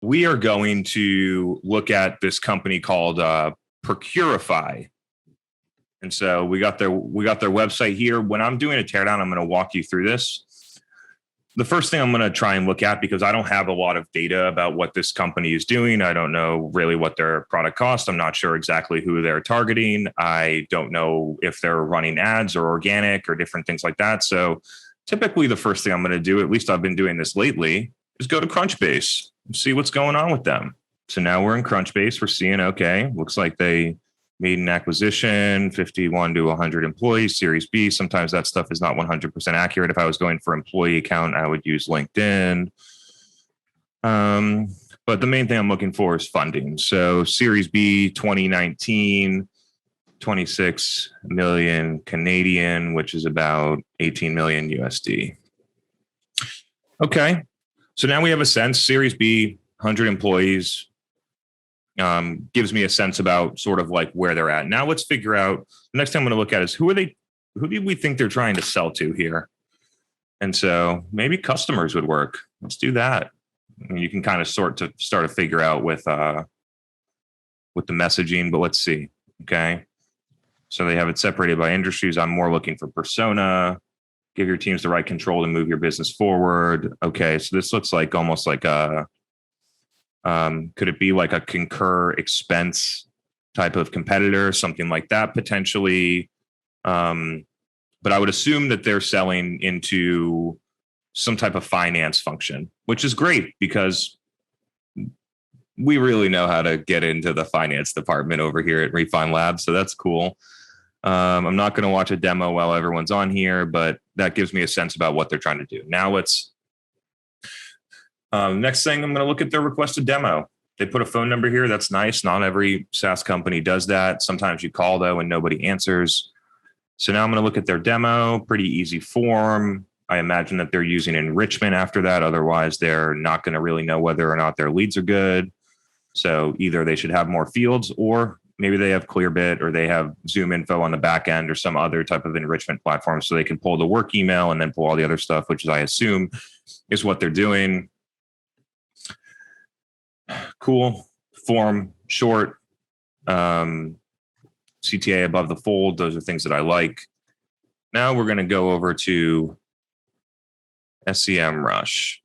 we are going to look at this company called Procurify. And so we got their website here. When I'm doing a teardown, I'm going to walk you through this. The first thing I'm going to try and look at, because I don't have a lot of data about what this company is doing. I don't know really what their product costs. I'm not sure exactly who they're targeting. I don't know if they're running ads or organic or different things like that. So typically the first thing I'm going to do, at least I've been doing this lately, is go to Crunchbase and see what's going on with them. So now we're in Crunchbase. We're seeing, okay, looks like they made an acquisition, 51 to 100 employees, Series B. Sometimes that stuff is not 100% accurate. If I was going for employee account, I would use LinkedIn. But the main thing I'm looking for is funding. So Series B 2019, 26 million Canadian, which is about 18 million USD. Okay. So now we have a sense. Series B, 100 employees, gives me a sense about sort of like where they're at. Now let's figure out, the next thing I'm going to look at is who do we think they're trying to sell to here? And so maybe customers would work. Let's do that. And you can kind of start to figure out with the messaging, but let's see. Okay. So they have it separated by industries. I'm more looking for persona. Give your teams the right control to move your business forward. Okay. So this looks like almost like could it be like a Concur expense type of competitor, something like that potentially? But I would assume that they're selling into some type of finance function, which is great because we really know how to get into the finance department over here at Refine Labs. So that's cool. I'm not going to watch a demo while everyone's on here, but that gives me a sense about what they're trying to do. Now let's next thing, I'm going to look at their requested demo. They put a phone number here. That's nice. Not every SaaS company does that. Sometimes you call though and nobody answers. So now I'm going to look at their demo. Pretty easy form. I imagine that they're using enrichment after that. Otherwise, they're not going to really know whether or not their leads are good. So either they should have more fields, or maybe they have Clearbit, or they have Zoom info on the back end, or some other type of enrichment platform so they can pull the work email and then pull all the other stuff, which I assume is what they're doing. Cool. Form, short, CTA above the fold. Those are things that I like. Now we're going to go over to SEMrush.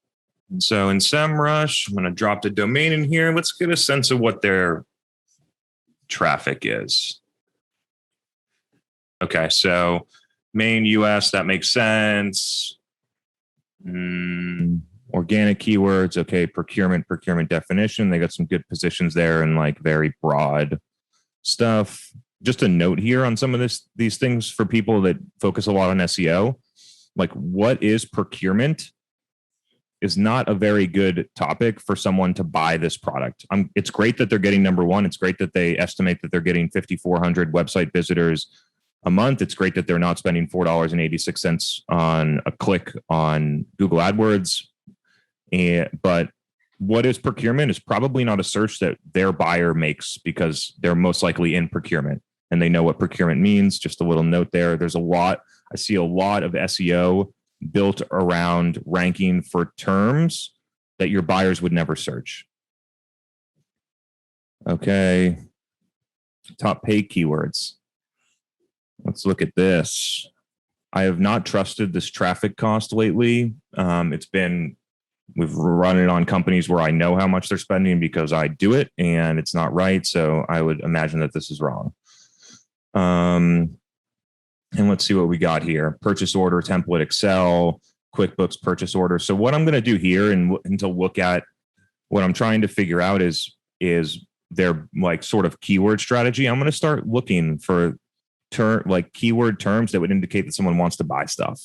And so in SEMrush, I'm going to drop the domain in here. Let's get a sense of what their traffic is. Okay, so main US, that makes sense. Organic keywords. Okay, procurement definition. They got some good positions there and like very broad stuff. Just a note here on some of these things for people that focus a lot on SEO. Like, what is procurement is not a very good topic for someone to buy this product. It's great that they're getting number one. It's great that they estimate that they're getting 5,400 website visitors a month. It's great that they're not spending $4.86 on a click on Google AdWords. But what is procurement is probably not a search that their buyer makes, because they're most likely in procurement and they know what procurement means. Just a little note there. I see a lot of SEO built around ranking for terms that your buyers would never search. Okay. Top paid keywords. Let's look at this. I have not trusted this traffic cost lately. We've run it on companies where I know how much they're spending because I do it and it's not right. So I would imagine that this is wrong. And let's see what we got here. Purchase order, template, Excel, QuickBooks purchase order. So what I'm going to do here and to look at what I'm trying to figure out is their like sort of keyword strategy. I'm going to start looking for keyword terms that would indicate that someone wants to buy stuff.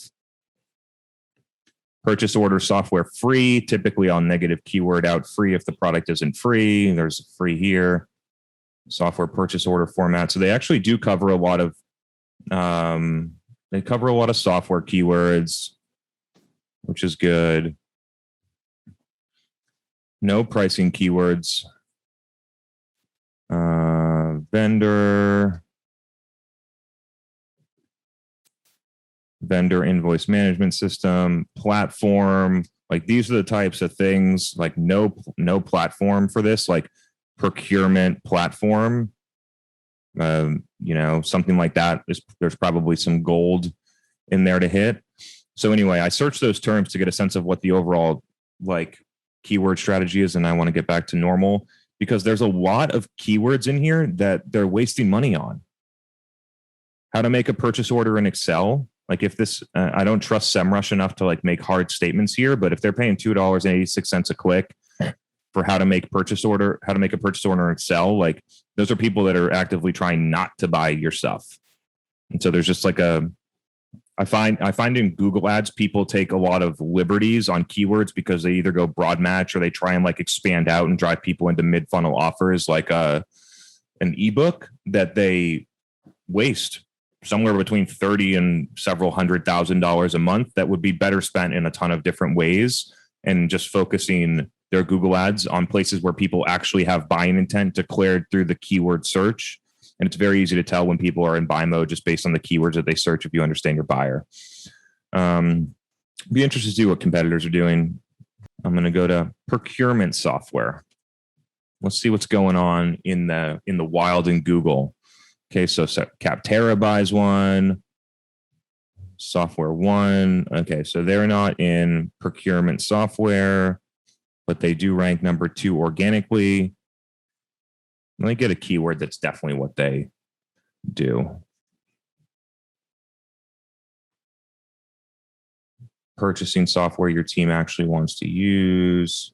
Purchase order software free. Typically I'll negative keyword out free if the product isn't free. There's free here. Software purchase order format. So they actually do cover a lot of software keywords, which is good. No pricing keywords. Vendor invoice management system, platform, Like these are the types of things, like no platform for this, like procurement platform. Something like that there's probably some gold in there to hit. So anyway, I searched those terms to get a sense of what the overall like keyword strategy is, and I want to get back to normal because there's a lot of keywords in here that they're wasting money on. How to make a purchase order in Excel. Like if this, I don't trust SEMrush enough to like make hard statements here, but if they're paying $2.86 a click for how to make a purchase order in Excel, like those are people that are actively trying not to buy your stuff. And so there's just like I find in Google Ads, people take a lot of liberties on keywords because they either go broad match or they try and like expand out and drive people into mid funnel offers like an ebook that they waste somewhere between $30,000 and several $100,000 a month that would be better spent in a ton of different ways and just focusing their Google Ads on places where people actually have buying intent declared through the keyword search. And it's very easy to tell when people are in buy mode just based on the keywords that they search if you understand your buyer. Be interested to see what competitors are doing. I'm going to go to procurement software. Let's see what's going on in the wild in Google. Okay, so Capterra buys one. Software One. Okay, so they're not in procurement software, but they do rank number 2 organically. Let me get a keyword that's definitely what they do. Purchasing software your team actually wants to use.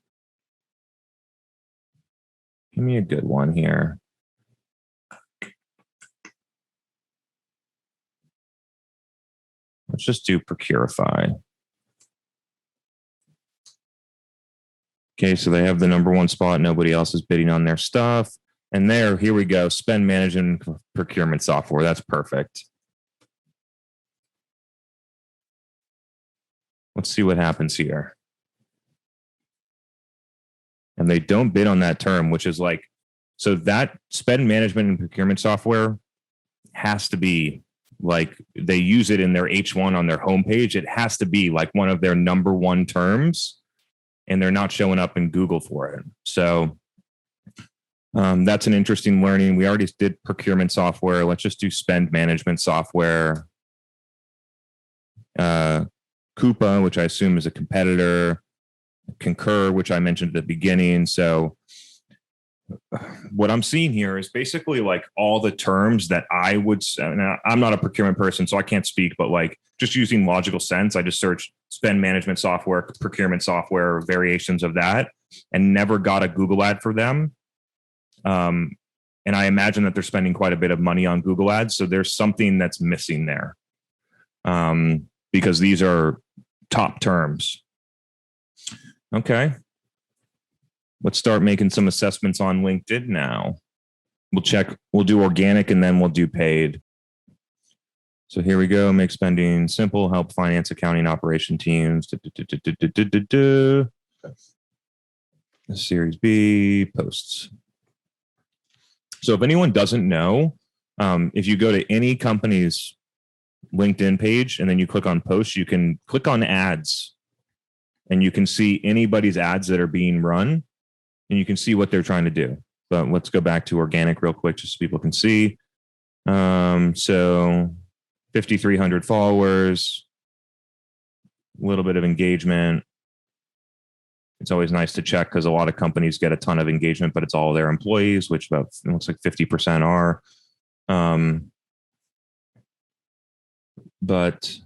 Give me a good one here. Let's just do Procurify. Okay, so they have the number 1 spot. Nobody else is bidding on their stuff. And here we go. Spend management procurement software. That's perfect. Let's see what happens here. And they don't bid on that term, which is like, so that spend management and procurement software has to be like, they use it in their H1 on their homepage. It has to be like one of their number 1 terms, and they're not showing up in Google for it. So that's an interesting learning. We already did procurement software. Let's just do spend management software. Coupa, which I assume is a competitor. Concur, which I mentioned at the beginning. So what I'm seeing here is basically like all the terms that I would, I'm not a procurement person, so I can't speak, but like just using logical sense, I just searched spend management software, procurement software, variations of that, and never got a Google ad for them. And I imagine that they're spending quite a bit of money on Google ads. So there's something that's missing there, because these are top terms. Okay. Let's start making some assessments on LinkedIn now. We'll do organic and then we'll do paid. So here we go. Make spending simple, help finance, accounting, operation teams. Series B, posts. So if anyone doesn't know, if you go to any company's LinkedIn page and then you click on posts, you can click on ads and you can see anybody's ads that are being run and you can see what they're trying to do. But let's go back to organic real quick just so people can see. So 5,300 followers, a little bit of engagement. It's always nice to check because a lot of companies get a ton of engagement, but it's all their employees, which about it looks like 50% are. But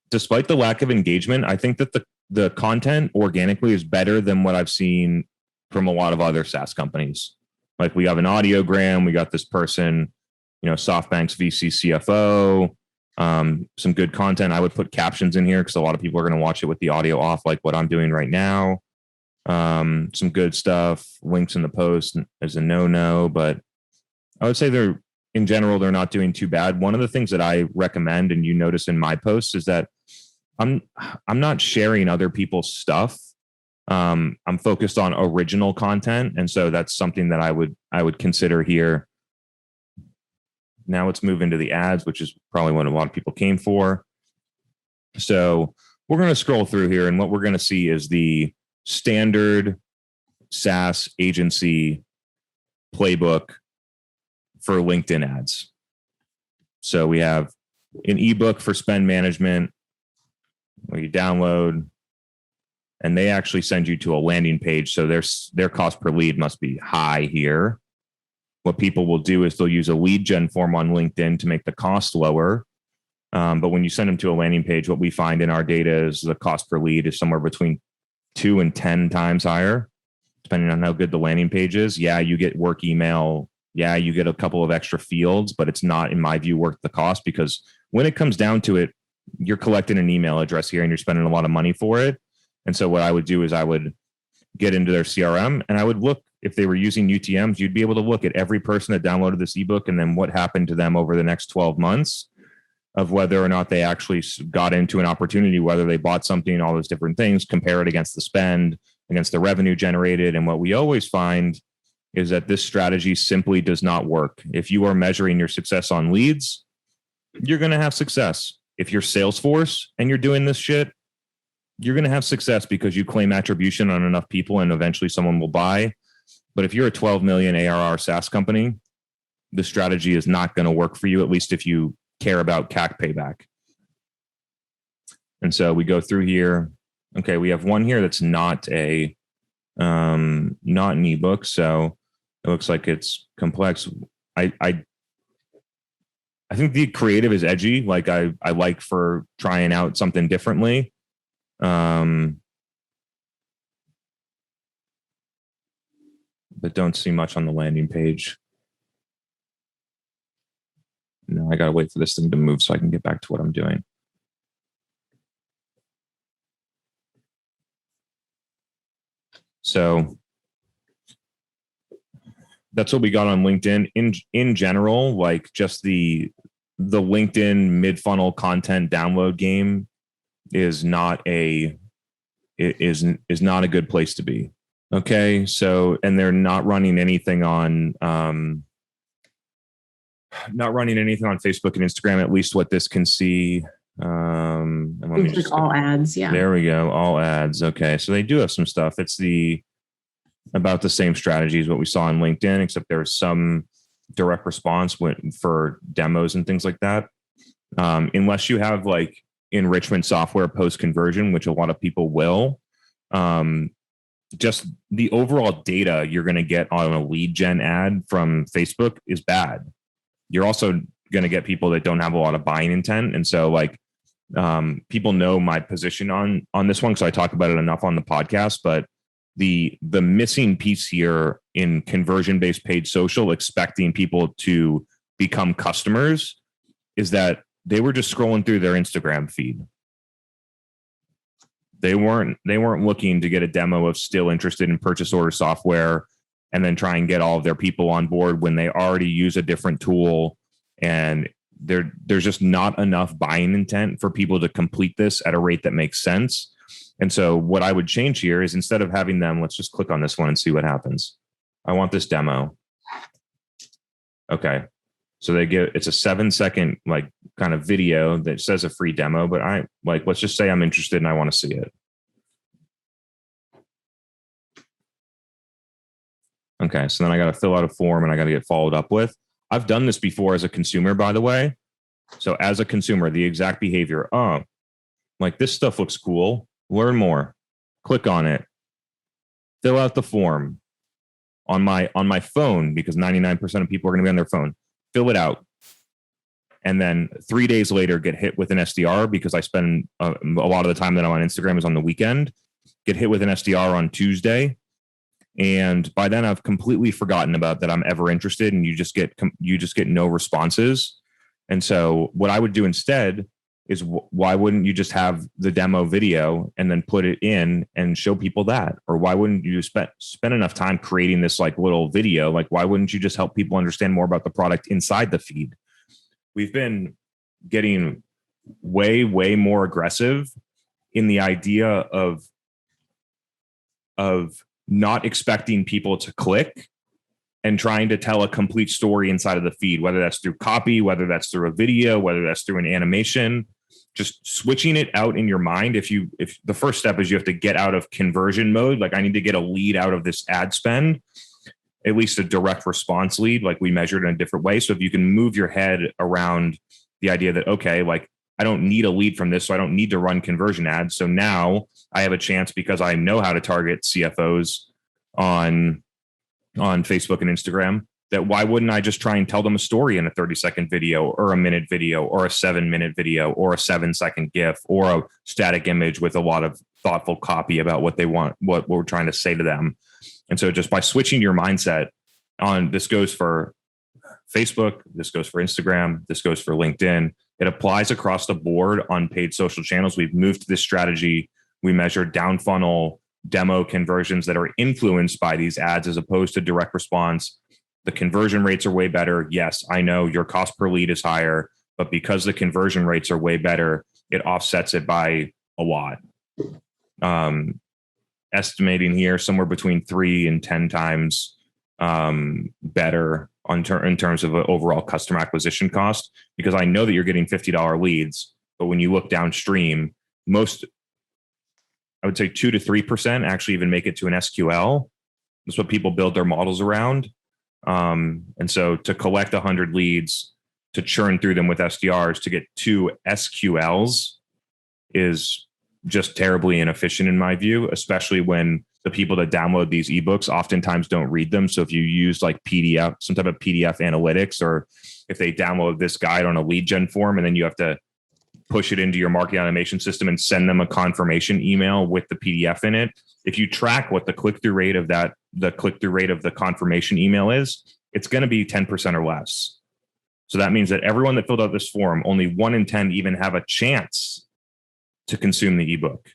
despite the lack of engagement, I think that the content organically is better than what I've seen from a lot of other SaaS companies. Like we have an audiogram, we got this person, SoftBank's VC CFO, some good content. I would put captions in here because a lot of people are going to watch it with the audio off, like what I'm doing right now. Some good stuff. Links in the post is a no, but I would say in general, they're not doing too bad. One of the things that I recommend, and you notice in my posts, is that I'm not sharing other people's stuff. I'm focused on original content, and so that's something that I would consider here. Now let's move into the ads, which is probably what a lot of people came for. So we're going to scroll through here, and what we're going to see is the standard SaaS agency playbook for LinkedIn ads. So we have an ebook for spend management where you download, and they actually send you to a landing page. So their cost per lead must be high here. What people will do is they'll use a lead gen form on LinkedIn to make the cost lower. But when you send them to a landing page, what we find in our data is the cost per lead is somewhere between 2 and 10 times higher, depending on how good the landing page is. Yeah, you get work email. Yeah, you get a couple of extra fields, but it's not, in my view, worth the cost, because when it comes down to it, you're collecting an email address here and you're spending a lot of money for it. And so what I would do is I would get into their CRM and I would look, if they were using UTMs, you'd be able to look at every person that downloaded this ebook and then what happened to them over the next 12 months of whether or not they actually got into an opportunity, whether they bought something, all those different things, compare it against the spend, against the revenue generated. And what we always find is that this strategy simply does not work. If you are measuring your success on leads, you're going to have success. If you're Salesforce and you're doing this shit, you're going to have success because you claim attribution on enough people and eventually someone will buy. But if you're a 12 million ARR SaaS company, the strategy is not going to work for you, at least if you care about CAC payback. And so we go through here. Okay, we have one here that's not an ebook, so it looks like it's complex. I think the creative is edgy. Like I like for trying out something differently. But don't see much on the landing page. No, I got to wait for this thing to move so I can get back to what I'm doing. So that's what we got on LinkedIn. In general, like just the LinkedIn mid-funnel content download game is not a good place to be. Okay, so, and they're not running anything on Facebook and Instagram, at least what this can see. And it's like all ads. Yeah. There we go. All ads. Okay. So they do have some stuff. It's about the same strategy as what we saw on LinkedIn, except there's some direct response for demos and things like that. Unless you have like enrichment software post conversion, which a lot of people will, just the overall data you're going to get on a lead gen ad from Facebook is bad. You're also going to get people that don't have a lot of buying intent. And so like, people know my position on this one, because I talk about it enough on the podcast, but the missing piece here in conversion-based paid social, expecting people to become customers, is that they were just scrolling through their Instagram feed. They weren't looking to get a demo of still interested in purchase order software and then try and get all of their people on board when they already use a different tool, and there's just not enough buying intent for people to complete this at a rate that makes sense. And so what I would change here is, instead of having them, let's just click on this one and see what happens. I want this demo. Okay. So it's a 7-second like kind of video that says a free demo, but let's just say I'm interested and I want to see it. Okay. So then I got to fill out a form and I got to get followed up with. I've done this before as a consumer, by the way. So as a consumer, the exact behavior, like this stuff looks cool. Learn more. Click on it. Fill out the form on my phone, because 99% of people are going to be on their phone. Fill it out. And then 3 days later, get hit with an SDR, because I spend a lot of the time that I'm on Instagram is on the weekend. Get hit with an SDR on Tuesday. And by then I've completely forgotten about that I'm ever interested, and you just get no responses. And so what I would do instead is, why wouldn't you just have the demo video and then put it in and show people that? Or why wouldn't you spend enough time creating this like little video? Like, why wouldn't you just help people understand more about the product inside the feed? We've been getting way, way more aggressive in the idea of not expecting people to click and trying to tell a complete story inside of the feed, whether that's through copy, whether that's through a video, whether that's through an animation. just switching it out in your mind. If the first step is you have to get out of conversion mode, like I need to get a lead out of this ad spend, at least a direct response lead, like we measured in a different way. So if you can move your head around the idea that, okay, like I don't need a lead from this, so I don't need to run conversion ads. So now I have a chance because I know how to target CFOs on Facebook and Instagram, that why wouldn't I just try and tell them a story in a 30-second video or a minute video or a 7-minute video or a 7-second GIF or a static image with a lot of thoughtful copy about what they want, what we're trying to say to them. And so just by switching your mindset on, this goes for Facebook, this goes for Instagram, this goes for LinkedIn. It applies across the board on paid social channels. We've moved to this strategy. We measure down funnel demo conversions that are influenced by these ads as opposed to direct response. The conversion rates are way better. Yes, I know your cost per lead is higher, but because the conversion rates are way better, it offsets it by a lot. Estimating here somewhere between 3 and 10 times better in terms of overall customer acquisition cost, because I know that you're getting $50 leads, but when you look downstream, most, I would say 2 to 3% actually even make it to an SQL. That's what people build their models around. And so to collect 100 leads, to churn through them with SDRs, to get 2 SQLs is just terribly inefficient in my view, especially when the people that download these ebooks oftentimes don't read them. So if you use like PDF, some type of PDF analytics, or if they download this guide on a lead gen form and then you have to push it into your marketing automation system and send them a confirmation email with the PDF in it. If you track what the click-through rate of that, the click-through rate of the confirmation email is, it's going to be 10% or less. So that means that everyone that filled out this form, only 1 in 10 even have a chance to consume the ebook.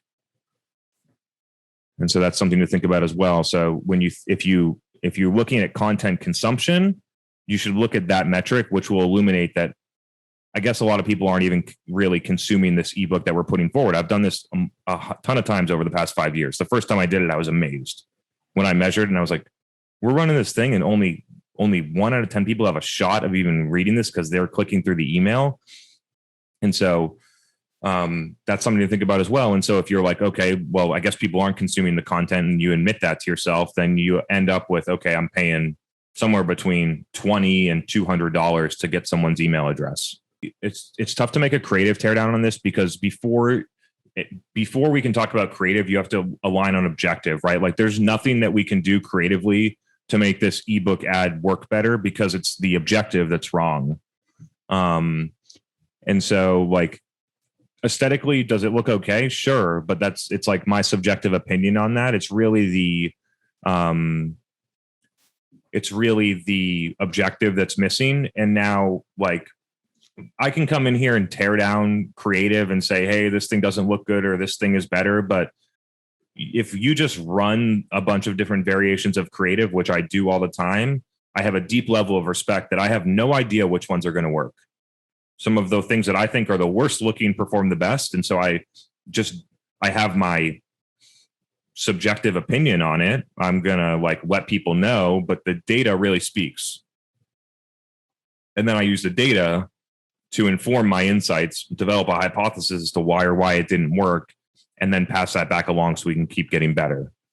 And so that's something to think about as well. So when if you're looking at content consumption, you should look at that metric, which will illuminate that I guess a lot of people aren't even really consuming this ebook that we're putting forward. I've done this a ton of times over the past 5 years. The first time I did it, I was amazed when I measured, and I was like, we're running this thing and only 1 out of 10 people have a shot of even reading this because they're clicking through the email. And so that's something to think about as well. And so if you're like, okay, well, I guess people aren't consuming the content, and you admit that to yourself, then you end up with, okay, I'm paying somewhere between $20 and $200 to get someone's email address. It's tough to make a creative teardown on this, because before we can talk about creative, you have to align on objective, right? Like there's nothing that we can do creatively to make this ebook ad work better, because it's the objective that's wrong. And so like aesthetically, does it look okay? Sure. But it's like my subjective opinion on that. It's really the objective that's missing. And now like, I can come in here and tear down creative and say, hey, this thing doesn't look good, or this thing is better. But if you just run a bunch of different variations of creative, which I do all the time, I have a deep level of respect that I have no idea which ones are going to work. Some of the things that I think are the worst looking perform the best. And so I have my subjective opinion on it. I'm going to like let people know, but the data really speaks. And then I use the data to inform my insights, develop a hypothesis as to why it didn't work, and then pass that back along so we can keep getting better.